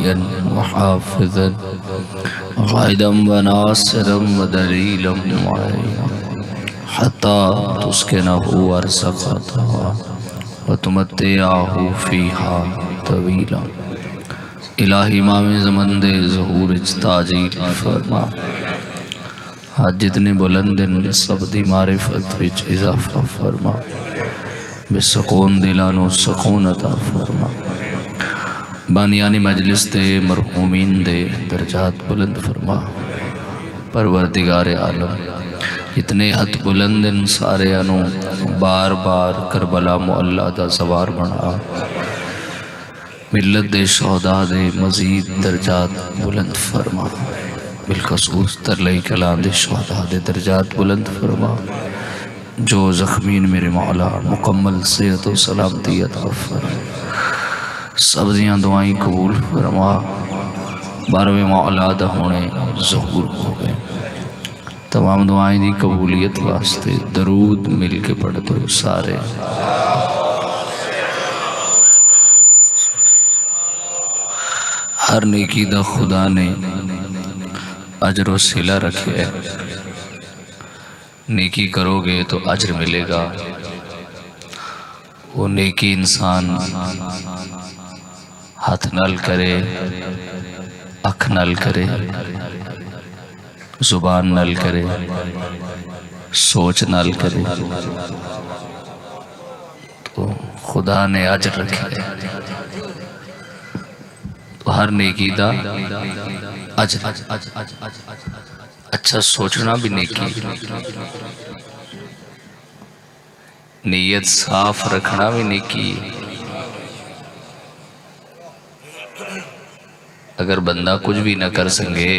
هاديا وحافظا غائدا وناصرا ودليلا معينا حتى تسكنه أرزقها وتمتعه فيها طويلا. الہی امام زمن دے ظہور تاجیل فرما. آج جتنے بلند ہیں سب دی معرفت وچ اضافہ فرما. بے سکون دلانو سکون عطا فرما. بانیانی مجلس دے مرحومین دے درجات بلند فرما. پروردگار عالم اتنے حد بلند ہیں سارے انو بار بار کربلا معلّہ دا سوار بنا. ملت دے شہداء دے مزید درجات بلند فرما. بالخصوص ترلئی کلام دے شہداء دے درجات بلند فرما. جو زخمین میرے مولا مکمل صحت و سلامتی عطا فرما. سب دیاں دعائیں قبول فرما. بارویں مولا دا ہونے ظہور ہو گئے. تمام دعائیں دی قبولیت واسطے درود مل کے پڑھ دو سارے. ہر نیکی دا خدا نے اجر و صلہ رکھے. نیکی کرو گے تو اجر ملے گا. وہ نیکی انسان ہاتھ نال کرے، اکھ نال کرے، زبان نال کرے، سوچ نال کرے تو خدا نے اجر رکھے. ہر نیکی دا اجر. اچھا سوچنا بھی نیکی. نیت صاف رکھنا بھی نیکی. اگر بندہ کچھ بھی نہ کر سکے،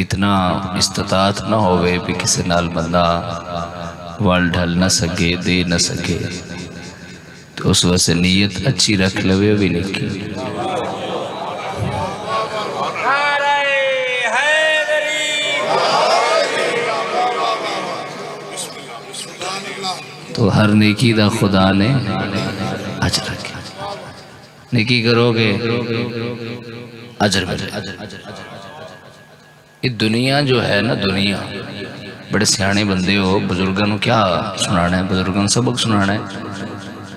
اتنا استطاعت نہ ہوئے بھی کسی نال بندہ وال ڈھل نہ سکے، دے نہ سکے، تو اس واسطے نیت اچھی رکھ لوے بھی نیکی. تو ہر نیکی دا خدا نے اجر رکھے. نیکی کرو گے اجر ملے. یہ دنیا جو ہے نا، دنیا بڑے سیانے بندے ہو، بزرگوں کیا سنانا ہے، بزرگوں سبق سنانا ہے.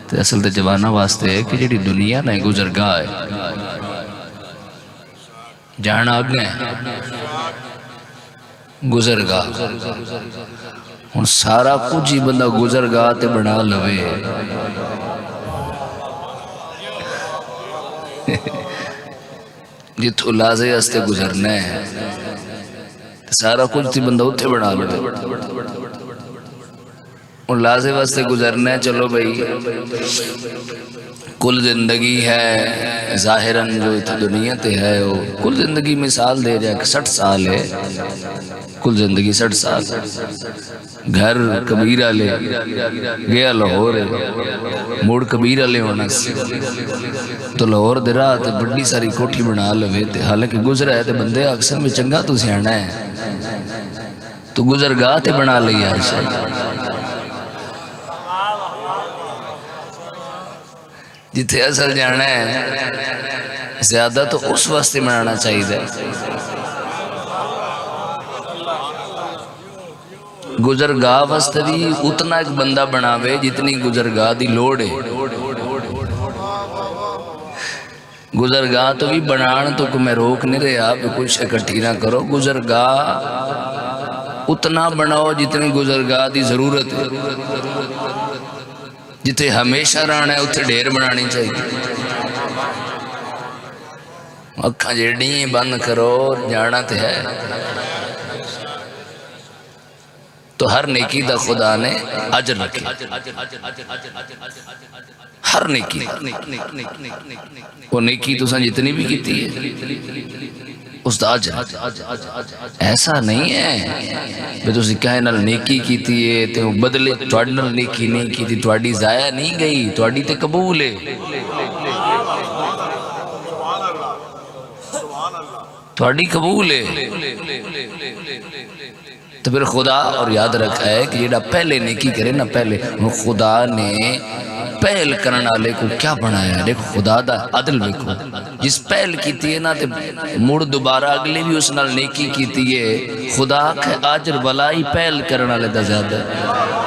تو اصل تے جوانہ واسطے ہے کہ جڑی دنیا نہ گزرگاہ ہے، جانا آگے گزرگاہ. ہن سارا کچھ ہی بندہ گزرگاہ تے بنا لوے. جتھوں لازے ہستے گزرنا ہے سارا کچھ تھی بندہ اتھے بنا لوے. ان لازے واسطے گزرنا ہے. چلو بھئی کل زندگی ہے ظاہراً جو دنیا تے ہے، وہ کل زندگی مثال دے جائے کہ 60 سال ہے. کل زندگی 60 سال. گھر کبیرہ لے گیا لاہور ہے، موڑ کبیرہ لے ہونا سی تو لاہور دے راہ تے بڑی ساری کوٹھی بنا لوے. حالانکہ گزرا ہے تے بندے اکثر میں چنگا تو سیانا ہے تو گزرگاہ تے بنا لیا ہے. شاید جتھے اصل جانا ہے زیادہ تو اس واسطے بنانا چاہیے. گزرگاہ واسطے بھی اتنا ایک بندہ بناوے جتنی گزرگاہ دی لوڑ ہے. گزرگاہ تو بھی بنان تو کوئی میں روک نہیں رہا کہ کچھ اکٹھی نہ کرو. گزرگاہ اتنا بناؤ جتنی گزرگاہ دی ضرورت ہے. جتھے ہمیشہ رہنا ہے اتھے ڈھیر بنانی چاہیے. اکھاں جیڑی بند کرو، جانا تے ہے. تو ہر نیکی دا خدا نے اجر رکھے. ہر نیکی وہ نیکی تو سن جتنی بھی کیتی ہے اس دا اجر. ایسا نہیں ہے کہ تسی کہے نال نیکی کیتی ہے تے بدلے تواڈے نال نیکی نہیں کیتی، تواڈی ضائع نہیں گئی، تواڈی تے قبول ہے. تھوڑی قبول ہے تو پھر خدا اور یاد رکھا ہے کہ جڑا پہلے نیکی کرے نا پہلے خدا نے پہل کرنا والے کو کیا بنایا ہے دیکھو خدا دا عدل دیکھو جس پہل کیتی ہے نا تے مڑ دوبارہ اگلے بھی اس نال نیکی کیتی ہے خدا کے اجر بلائی پہل کرنا والے دا زیادہ ہے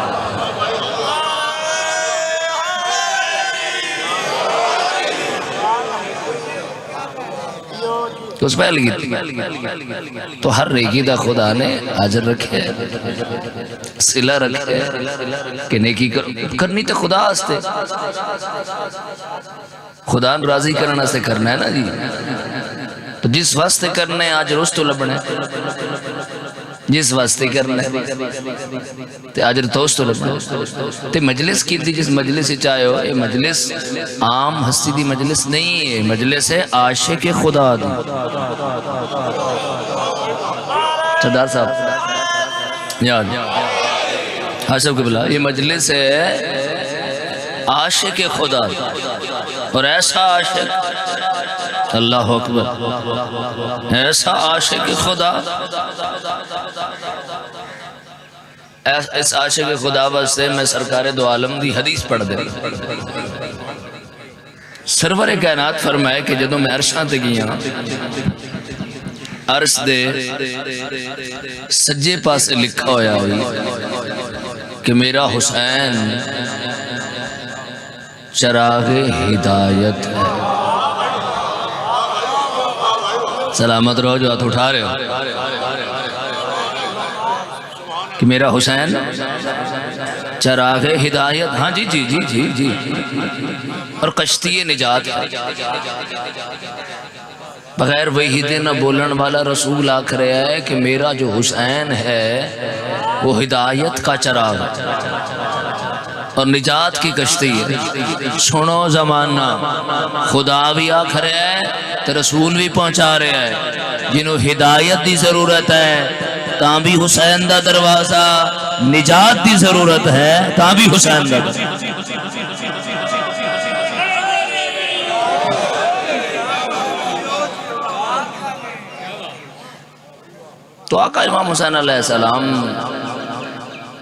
تو اس پہل کی تو ہر ریگی دا خدا نے اجر رکھے صلہ رکھے کہ نیکی کرنی تو خدا ہستے خدا راضی کرنا سے کرنا ہے نا جی تو جس واسطے کرنا ہے اجر اس تو لبنا ہے جس واسطے کرنا ہے تے اجر تو اس تو لبنا ہے تے مجلس کی تھی جس مجلس چاہے ہو یہ مجلس عام ہستی دی مجلس نہیں ہے مجلس ہے عاشق خدا دی سردار صاحب یاد حاشب کے بلا یہ مجلس ہے عاشق خدا دی اور ایسا عاشق اللہ اکبر ایسا عاشق خدا اس عاشق خدا واسطے میں سرکار دو عالم دی حدیث پڑھ دے سرور کائنات فرمائے کہ جدوں میں عرشاں تے گیا عرش دے سجے پاسے لکھا ہویا ہوئی کہ میرا حسین چراغ ہدایت ہے سلامت رہو جو ہاتھ اٹھا رہے ہو کہ میرا حسین چراغ ہدایت ہاں جی جی جی جی جی اور کشتی نجات ہے بغیر وحید نہ بولن والا رسول آکھ رہا ہے کہ میرا جو حسین ہے وہ ہدایت کا چراغ ہے اور نجات کی کشتی ہے سنو زمانہ خدا بھی آکھ رہا ہے تو رسول بھی پہنچا رہا ہے جنہوں ہدایت دی ضرورت ہے تاں بھی حسین دا دروازہ نجات دی ضرورت ہے تاں بھی حسین دا تو آقا امام حسین علیہ السلام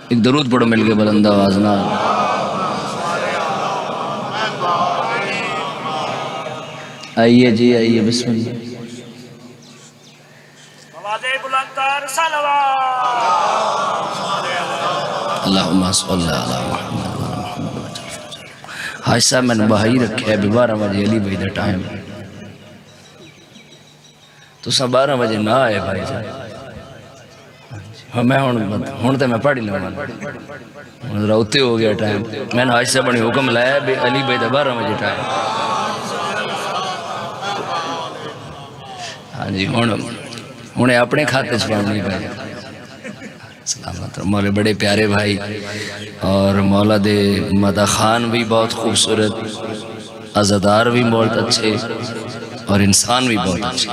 ایک درود پڑھو مل کے بلند آواز نہ آئیے جی آئیے بسم اللہ اللہم صلی اللہ علیہ محمد حاج صاحب میں نے بہائی رکھے ہے 12 بجے علی بھائی دا ٹائم تو سب 12 بجے نہ آئے بھائی صاحب میں ہون تے میں پڑھی لوں ذرا اتے ہو گیا ٹائم میں نے حاج صاحب نے حکم لایا بھی علی بھائی دا 12 بجے ٹائم ہاں جی انہیں اپنے کھاتے چھپاؤں نہیں پائے سلامت مولا بڑے پیارے بھائی اور مولا دے مدہ خان بھی بہت خوبصورت عزادار بھی بہت اچھے اور انسان بھی بہت اچھے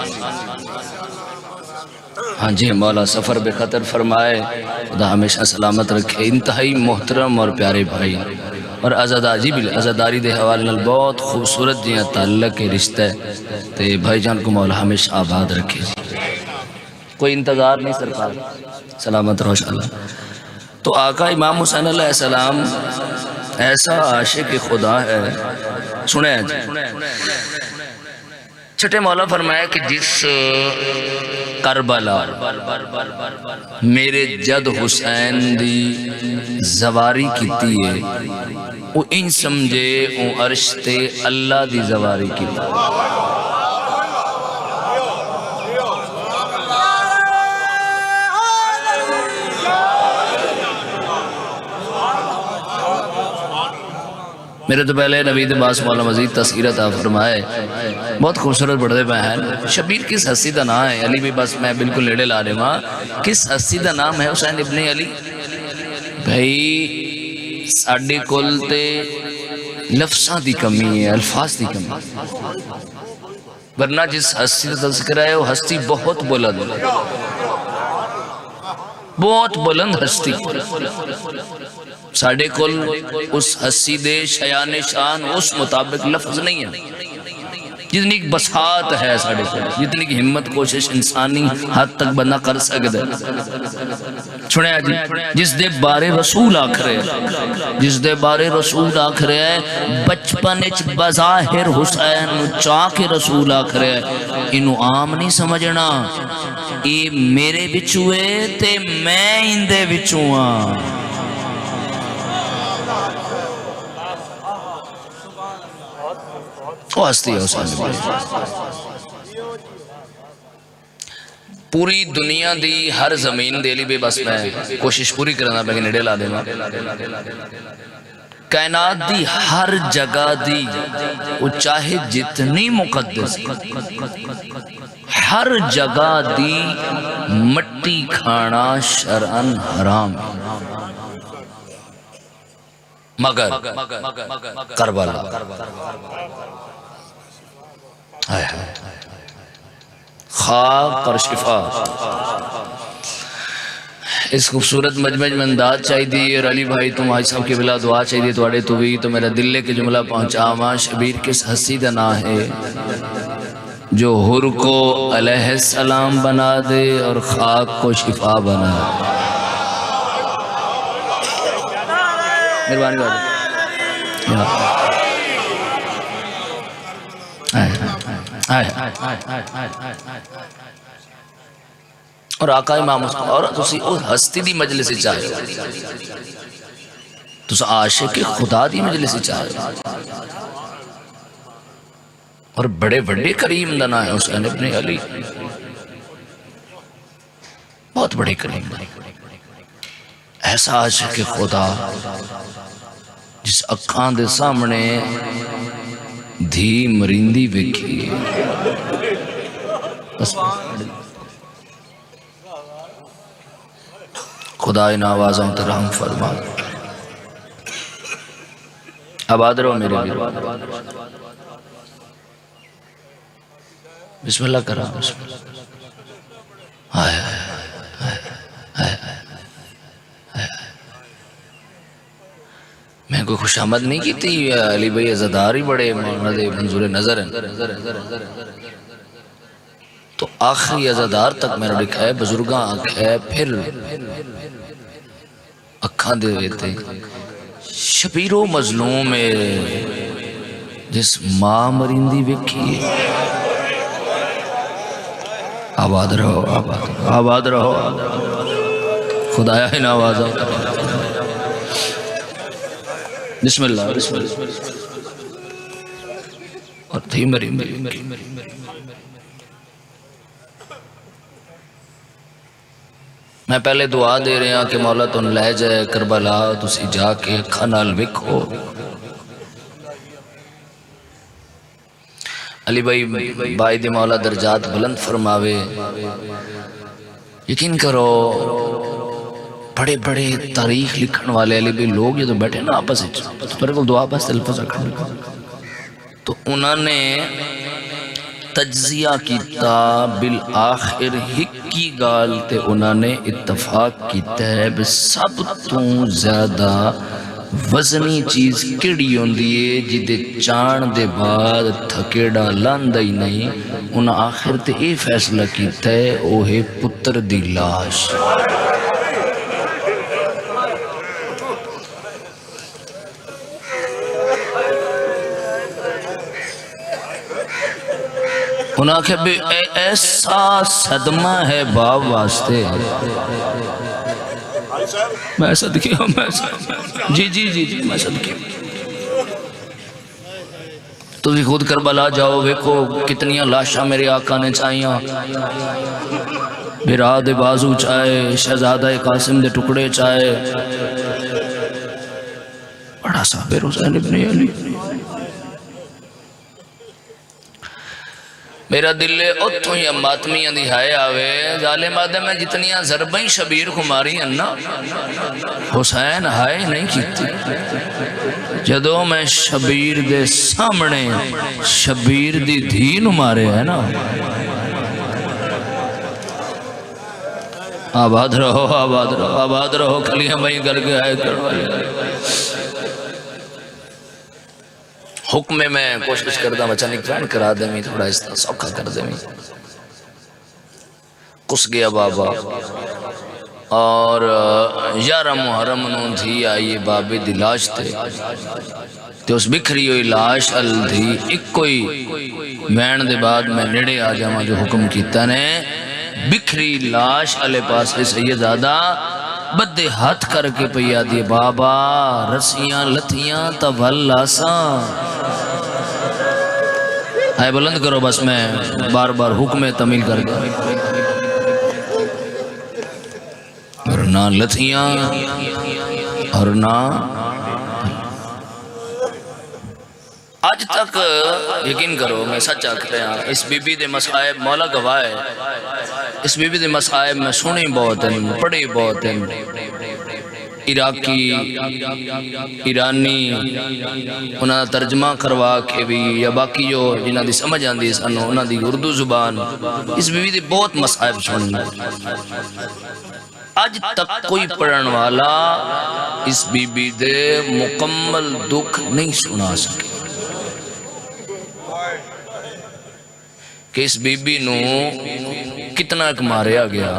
ہاں جی مولا سفر بے خطر فرمائے خدا ہمیشہ سلامت رکھے انتہائی محترم اور پیارے بھائی اور عزاداری دے حوالے نال بہت خوبصورت جیاں تعلق کے رشتہ ہے تے بھائی جان کو مولا ہمیشہ آباد رکھے کوئی انتظار نہیں سرکار سلامت روش اللہ تو آقا امام حسین علیہ السلام ایسا عاشق خدا ہے سنیں جی چھٹے مولا فرمایا کہ جس کربلا میرے جد حسین دی زواری کیتی ہے وہ ان سمجھے وہ عرش تے اللہ دی زواری کیتی ہے میرے تو پہلے نبی عباس مولا مزید تذکرہ فرمائے بہت خوبصورت پڑھتے پہ ہیں شبیر کس ہستی دا نام ہے علی بھی بس میں بالکل لیڑے لا رہے ہاں کس ہستی دا نام ہے حسین ابن علی بھائی ساڑھے کل تے لفظاں دی کمی ہے الفاظ دی کمی ورنہ جس ہستی دا تذکرہ ہے وہ ہستی بہت بلند بہت بلند ہستی ساڑھے کل اس ہستی دے شیان شان اس مطابق لفظ نہیں ہے جتنی بساط ہے ساڑھے کو، جتنی کی ہمت کوشش انسانی حد تک بندہ کر سکتا ہے. چھوڑے جی، جس دے بارے رسول آکھرے ہے، جس دے بارے رسول آکھرے ہے، بچپن اچ بظاہر حسین چاہ کے رسول آکھرے ہے، انہوں عام نہیں سمجھنا، اے میرے بچوئے تے میں اندے بچوئاں. وہ ہستی ہے حسین بھائی. پوری دنیا دی ہر زمین دے لی بے بس میں کوشش پوری کرنا پہ نڑے لا دینا. کائنات دی ہر جگہ دی وہ چاہے جتنی مقدس ہر جگہ دی مٹی کھانا شرعن حرام مگر کربلا. خاک اور شفا اس خوبصورت مجمع میں انداز چاہی دی. اور علی بھائی تم آج صاحب کے بلا دعا چاہی دی توڑے تو بھی تو میرا دلے کے جملہ پہنچا. ماں شبیر کس ہستی دا نا ہے جو حر کو علیہ السلام بنا دے اور خاک کو شفا بنا دے. مہربانی بات اور آقا امام حسین اور تسی اس ہستی دی مجلس چاہے تسا عاشق خدا دی مجلس چاہے اور بڑے بڑے کریم دنا ہے حسین ابن علی، بہت بڑے کریم دنا ایسا عاشق خدا جس اکھان دے سامنے دھی مریندی ویکھی خدا ان آوازوں ترحم فرما. آباد رہو میرے بھی. بسم اللہ کرا. بسم اللہ. آئے میں کوئی خوش آمد نہیں کی تھی. علی بھائی عزدار ہی بڑے منظور نظر ہیں تو آخری عزدار تک میں نے لکھا ہے. بزرگاں آنکھیں پھر اکھاں دے دیتے شبیر و مظلوم جس ماں مریندی وکھی. آباد رہو آباد رہو خدایا ہی نوازا. بسم اللہ بسم اللہ. اور تھی مریندی میں پہلے دعا دے رہے ہیں کہ مولا تن لے جائے کربلا تسی جا کے کھنال وکھو. علی بھائی بائی دی مولا درجات بلند فرماوے. یقین کرو بڑے بڑے تاریخ لکھن والے علی بھائی لوگ یہ تو بیٹھے نا آپس میرے کو دعا بس تلفظ رکھنے تو انہوں نے تجزیہ کیتا بالآخر ہکی گال تے انہوں نے اتفاق کیتا ہے سب تو زیادہ وزنی چیز کیڑی ہوندی ہے جدے چان دے بعد تھکیڑا لاندہ ہی نہیں. انہوں آخر تے اے فیصلہ کیتا ہے وہ ہے پتر دی لاش. انہاں کہ ایسا صدمہ ہے باپ واسطے. میں صدقی ہوں جی جی جی جی میں صدقی ہوں. تو بھی خود کربلا جاؤ ویکھو کتنیاں لاشاں میرے آقا نے چاہیاں. برا دے بازو چاہے شہزادہ قاسم دے ٹکڑے چاہے. بڑا صابر حسین ابن علی. میرا دل اتھوں ہی ماتمیاں دی ہائے آوے ظالم آدم میں جتنیاں ضربیں شبیر کو ماری ہیں نا حسین ہائے نہیں کیتی. جدو میں شبیر دے سامنے شبیر دی دھین مارے ہیں نا. آباد رہو آباد رہو آباد رہو کھلیاں بھائی کر کے آئے کروائے. حکم میں کوشش کردا بچہ نکلان کرا دیں تھوڑا اس طرح سوکھا کر دیں کس گیا بابا اور 11 محرم نوں تھی آئیے بابے دی لاش تے اس بکھری ہوئی لاش ال تھی ایک کوئی وین دے بعد میں نیڑے آ جاواں جو حکم کیتا نے بکھری لاش علی پاس سیدزادہ بدے ہاتھ کر کے پیا دی بابا رسیاں لتھیاں تا والاساں آئے بلند کرو بس میں بار بار حکم تعمیل کر دیا اور نہ لتھیاں اور نہ آج تک یقین کرو میں سچ آکھتے ہیں اس بی بی دے مصائب مولا گواہ ہے اس بی بی دے مصائب میں سنی بہت ہیں پڑھی بہت ہیں عراقی ایرانی انہاں ترجمہ کروا کے بھی یا باقی جو جنہاں دی سمجھ آندی سانو انہاں دی اردو زبان اس بی بی دے بہت مصائب سننا آج تک کوئی پڑھن والا اس بی بی دے مکمل دکھ نہیں سنا سکے کہ اس بی بی نو کتنا ایک ماریا گیا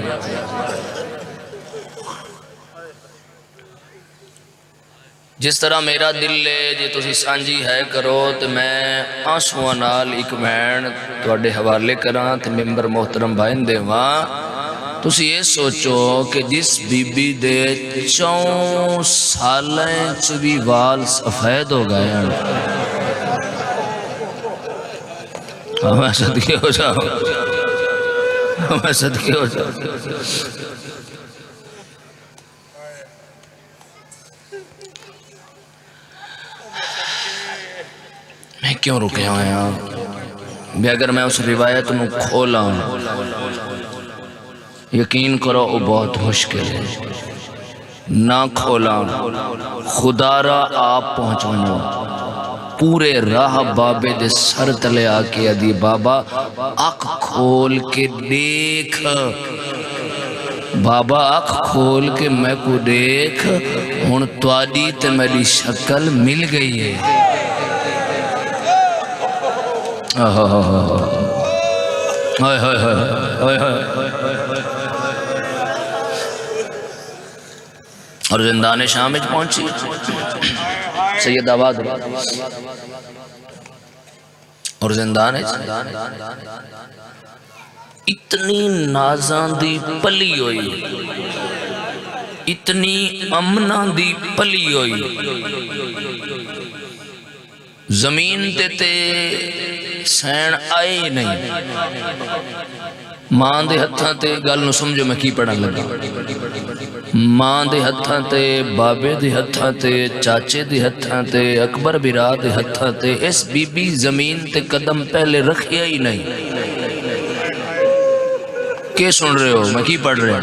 جس طرح میرا دل لے جے تسی سانجی ہے کرو تو میں آنسوان نال ایک بہن تواڈے حوالے کراں تے ممبر محترم بھائن دے وہاں تسی یہ سوچو کہ جس بی بی دے 4 سالیں چوی وال سفید ہو گئے ہیں میں صدقے ہو جاؤں میں صدقے ہو جاؤں میں کیوں رکے ہوئے ہیں بھی اگر میں اس روایت نو کھولا ہوں یقین کرو وہ بہت مشکل ہے نہ کھولا خدا را آپ پہنچونا پورے راہ بابے دے سر تلے آکے دی بابا آنکھ کھول کے دیکھ بابا آنکھ کھول کے میں کو دیکھ ہن تواڈی تے میری شکل مل گئی ہے اور زندان شام وچ پہنچی سید آباد اور زندان اتنی نازاں دی پلی ہوئی اتنی امناں دی پلی ہوئی زمین تے سین آئے نہیں ماں دے ہتھاں تے گل نو سمجھو میں کی پڑھن لگا ماں دے ہتھاں تے بابے دے ہتھاں تے چاچے دے ہتھاں تے اکبر برا دے ہتھاں تے اس بی بی زمین تے قدم پہلے رکھیا ہی نہیں کیا سن رہے ہو میں کی پڑھ رہے ہیں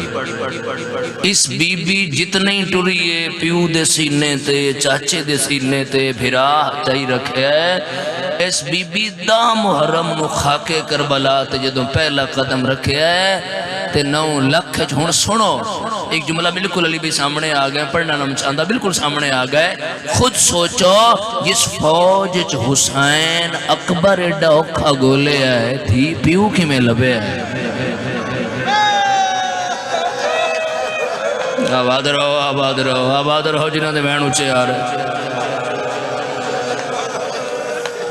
اس بی بی جتنے ٹریے پیو دے سینے تے چاچے دے سینے تے بھرا چاہی رکھے ہے اس بی بی دا محرم نو خاکے کربلا تے جدوں پہلا قدم رکھے ہے تے 9 لکھ ہن سنو ایک جملہ بالکل علی بھی سامنے آ گئے پڑھنا نہ چاہتا بالکل سامنے آ گئے خود سوچو جس فوج حسین اکبر ایڈا اوکھا گولے ہے تھی پیو کی میں لبے ہے آباد رہو جنہاں دے بہن اچھے آ رہے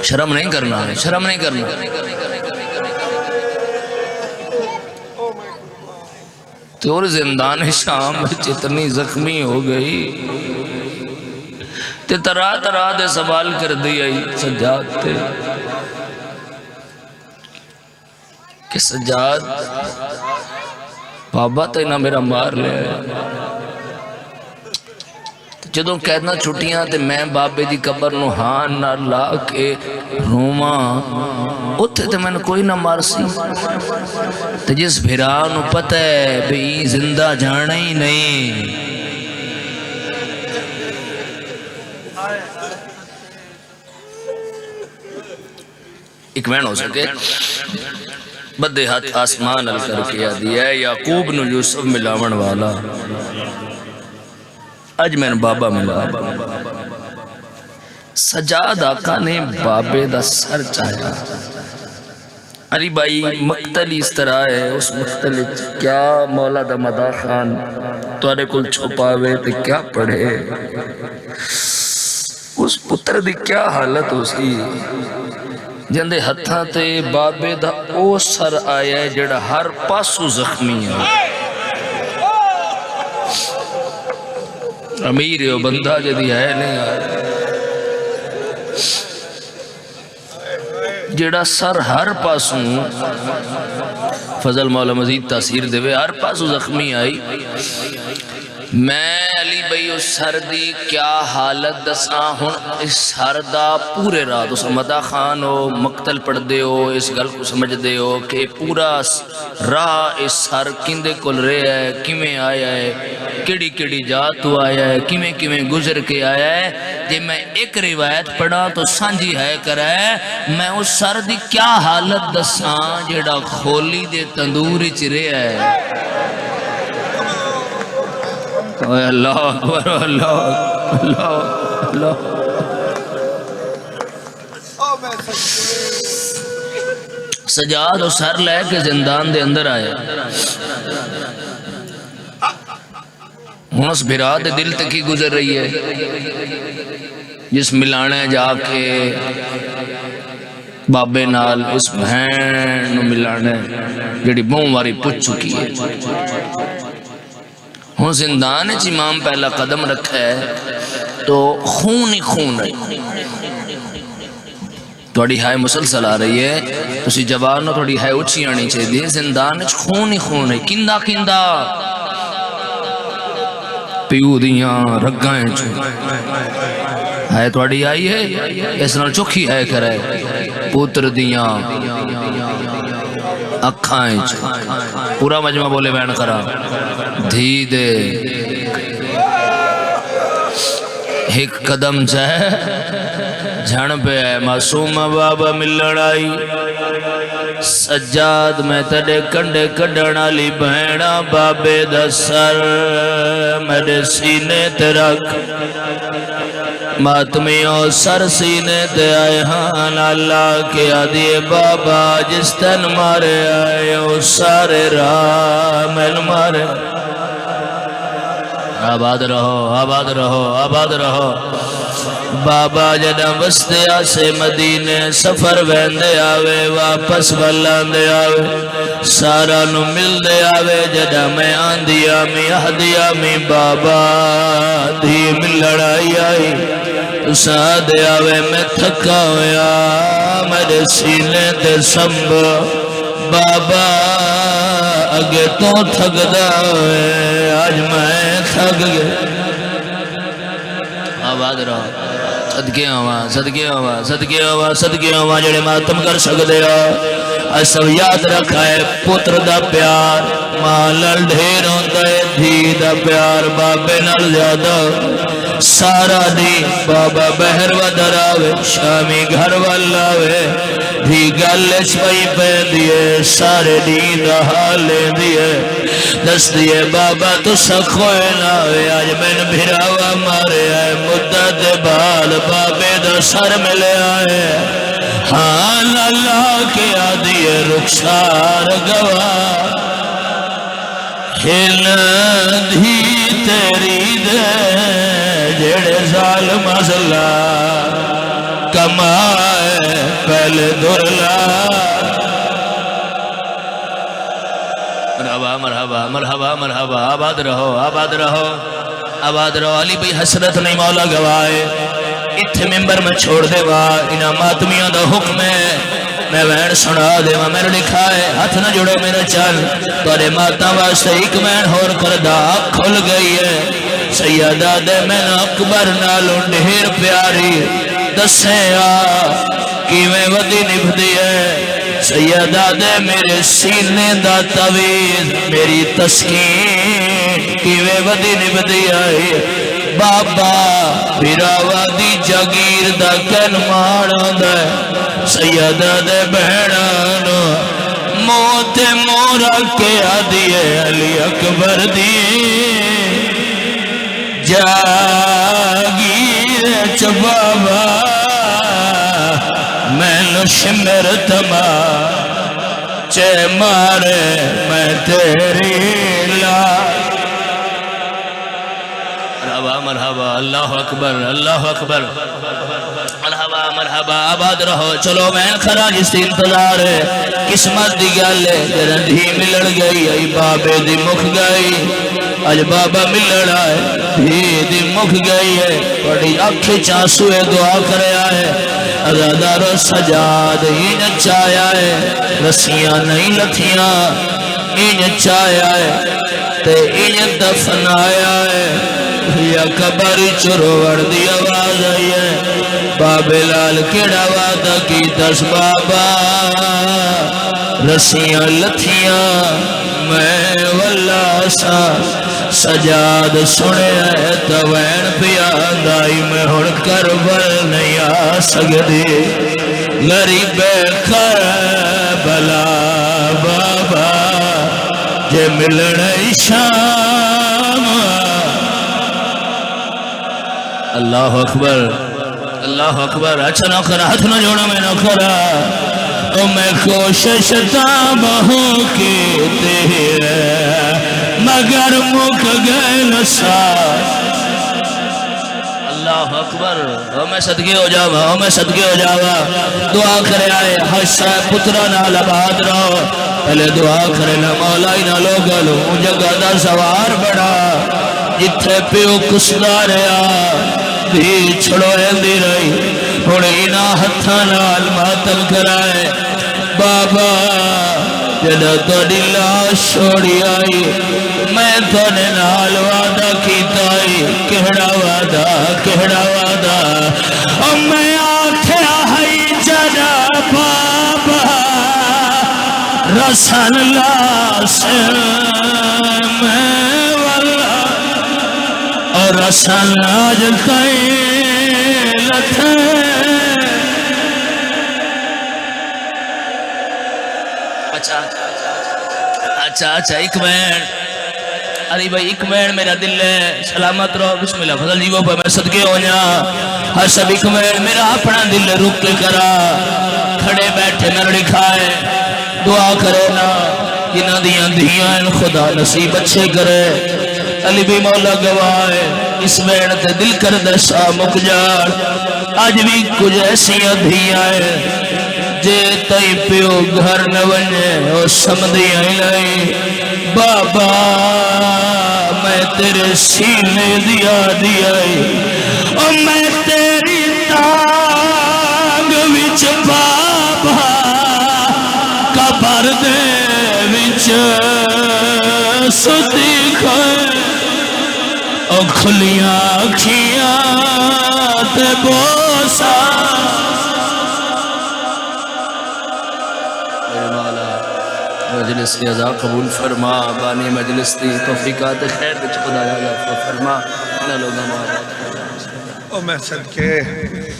شرم نہیں کرنا ہے شرم نہیں کرنا تو اور زندان شام اتنی زخمی ہو گئی تے طرح دے سوال کر دیا سجاد تے کہ سجاد بابا تے نہ میرا مار لے جدوں کہنا چھٹیاں تے میں بابے دی قبر نو ہان نہ لا کے روماں اتھے تے میں نے کوئی نہ مار سی تے جس بھیرانو پتہ ہے بھی زندہ جانا ہی نہیں ایک مین ہو سکے بدے ہاتھ آسمان ال کر کے دیا ہے یعقوب نو یوسف ملاون والا اج میں نے بابا ملا سجاد آقا نے بابے دا سر چاہیا. علی بھائی مقتل اس طرح ہے، اس مقتل کیا مولا دا مدا خان توڑے کل چھپاوے تے کیا پڑھے، اس پتر دی کیا حالت ہو سی جندے ہتھاں تے بابے دا او سر آیا ہے جڑا ہر پاسو زخمی ہے. امیر ہے بندہ جدی ہے نہیں آیا جڑا سر ہر پاسوں فضل مولا مزید تاثیر دے ہر پاسوں زخمی آئی. میں علی بھائی اس سر دی کیا حالت دساں ہن اس سر دا پورے رات اس مدا خان ہو مقتل پڑھ دے ہو اس گل کو سمجھ دے ہو کہ پورا راہ اس سر کندے کل رہے ہے، کیویں آیا ہے، کیڑی کیڑی جات تو آیا ہے، کیویں کیویں گزر کے آیا ہے. جے میں ایک روایت پڑھا تو سانجی ہے کرا ہے، میں اس سر دی کیا حالت دساں جیڑا کھولی دے تندور وچ رہیا ہے. اللہ اکبر، اللہ اللہ اللہ. سجاد اور سر لے کے زندان دے اندر آیا. ہن اس بھرا دے دل تک ہی گزر رہی ہے جس ملانے جا کے بابے نال اس بہن نو ملانے جڑی بہوں واری پچ چکی ہے. ہوں زندان وچ امام پہلا قدم رکھا ہے تو خون ہی خون ہے. تھوڑی ہائے مسلسل آ رہی ہے، تسی جوان نو تھوڑی ہائے اچھی آنی چاہیے. زندان وچ خون ہی خون ہے، کندہ کندہ پیو دیاں رگائیں ہے تھوڑی آئی ہے. اس نال چوکھی ہے کرے پوتر دیاں اکھائیں پورا مجمع بولے بین کرا دھی دے ایک قدم چاہے جھن پہ ہے معصوم بابا ملن آئی. سجاد میں تڑے کنڈے کڈن والی بہنا بابے دا سر میرے سینے تے رکھ. ماتمیوں سر سینے تے آئے ہاں اللہ کے آدھیے بابا جس تن مارے آئے او سارے راہ مل مارے. آباد رہو آباد رہو آباد رہو. بابا جدہ وستے آسے مدینے سفر ویندے آوے واپس بلان دے آوے سارا نو مل دے آوے. جدہ میں آندھی آمی اہدھی آمی بابا دھی مل لڑائی آئی سادے آوے میں تھکا ہویا میرے سینے تے سمب بابا اگے تو تھک دا ہوئے آج میں تھک گئے. آباد رہو صدقے ہوا صدقے ہوا صدقے ہوا صدقے ہوا جڑے ماتم کر سکتے ہو. سب یاد رکھا ہے پتر دا پیار ماں لڑ ڈھیر ہوتا ہے، دھی دا پیار بابے نال زیادہ. سارا دی بابا بہر و در آوے شامی گھر والا آوے دھی گلش پئی پہ دیئے سارے دی دا حالے دیئے دس دیئے بابا تو سکھوئے ناوے آج میں بھراوا مارے آئے مدت بال بابے دا سر ملے آئے. ہاں اللہ کے آدھیے رخسار گواہ ہل دھی تیری دے جڑے ظالم ازلا کمائے پہلے درلا. مرحبا مرحبا مرحبا مرحبا. آباد رہو آباد رہو آباد رہو. علی بھئی حسرت نہیں مولا گوائے اتھے ممبر میں چھوڑ دے وا انہاں ماتمیاں دا حکم ہے میں وین سنا دے وا میرے لکھا ہے ہاتھ نہ جڑو میرا چل تورے ماتا واسطے ایک وین ہور کردہ کھل گئی ہے. سیدہ دے میں اکبر نالوں ڈھیر پیاری دسے آ کیویں ودی نبھدی ہے. سیدہ دے میرے سینے دا تویز میری تسکین کیویں ودی نبھدی آئی. بابا بھراوا دی جاگیر دا کن ماڑا دے سیدہ دے بہنانو موت مورا کے آدھیے علی اکبر دی جاگیر چ بابا شمر تما چے مارے میں تیری لاش مرحبا مرحبا اللہ اکبر اللہ اکبر مرحبا مرحبا آباد رہو چلو میں کھرا جس انتظار ہے قسمت دی گالے جرندھی ملڑ گئی ای بابے دی مکھ گئی آج بابا ملڑ آئے بھی دی مکھ گئی ہے بڑی اکھ چانسوے دعا کرے آئے ازادار و سجاد این چایا ہے رسیاں نہیں لتھیاں این چایا ہے تے این دفن آیا ہے یا کبری چروڑ دی آواز آئی ہے بابے لال کیڑا وعدہ کی دس بابا رسیاں لتھیاں میں واللہ سا سجاد سنے ہے توین پیادائی میں ہڑ کربل نہیں آ سکتی غریب کربلا بابا جے ملنے شام اللہ اکبر اللہ اکبر اچھا نہ کرا ہاتھ نہ جوڑا میں نہ کرا او میں کوشش تابہوں کی تیرے مگر مک گئے نسار اللہ اکبر او میں صدقے ہو جاوا او میں صدقے ہو جاوا دعا کرے آئے حشہ پترہ نال آباد رہو پہلے دعا کرے نہ مولائی نہ لوگلو جگہ دا سوار بڑا جتھے پیو کسدا رہا بھی چھڑو ایندی رہی ہوڑی نا ہتھا نال ماتم کرائے بابا جدہ تو لاش چھوڑی آئی میں تو نے نال وعدہ کیتائی کہڑا وعدہ اور میں آکھیا ہے جدہ بابا رسول اللہ سے میں اور رسول آج قیلت ہے اچھا ایک مین علی بھائی ایک مین میرا دل ہے سلامت رہو بسم اللہ فضل جیوہ پہ میں صدقے ہو جا ہر سب ایک مین میرا اپنا دل رک کے کرا کھڑے بیٹھے نرڑی کھائے دعا کرے نا جنہ دیاں دیاں خدا نصیب اچھے کرے علی بھی مولا گوائے اس مین تے دل کر دسا مک جار آج بھی کچھ ایسی ادھی آئے جے تائی پیو گھر نونے اور سمدھی آئی لائی بابا میں تیرے سینے دیا دیائی اور میں تیری تانگ وچ بابا کبر دے وچ ستی کھائے اور کھلیاں کھیاں تے بوسا مجلس کی عزا قبول فرما بانی مجلس دی توفیقات خیر بچ خدا جا فرما نہ لوگا مارا او میں صدقے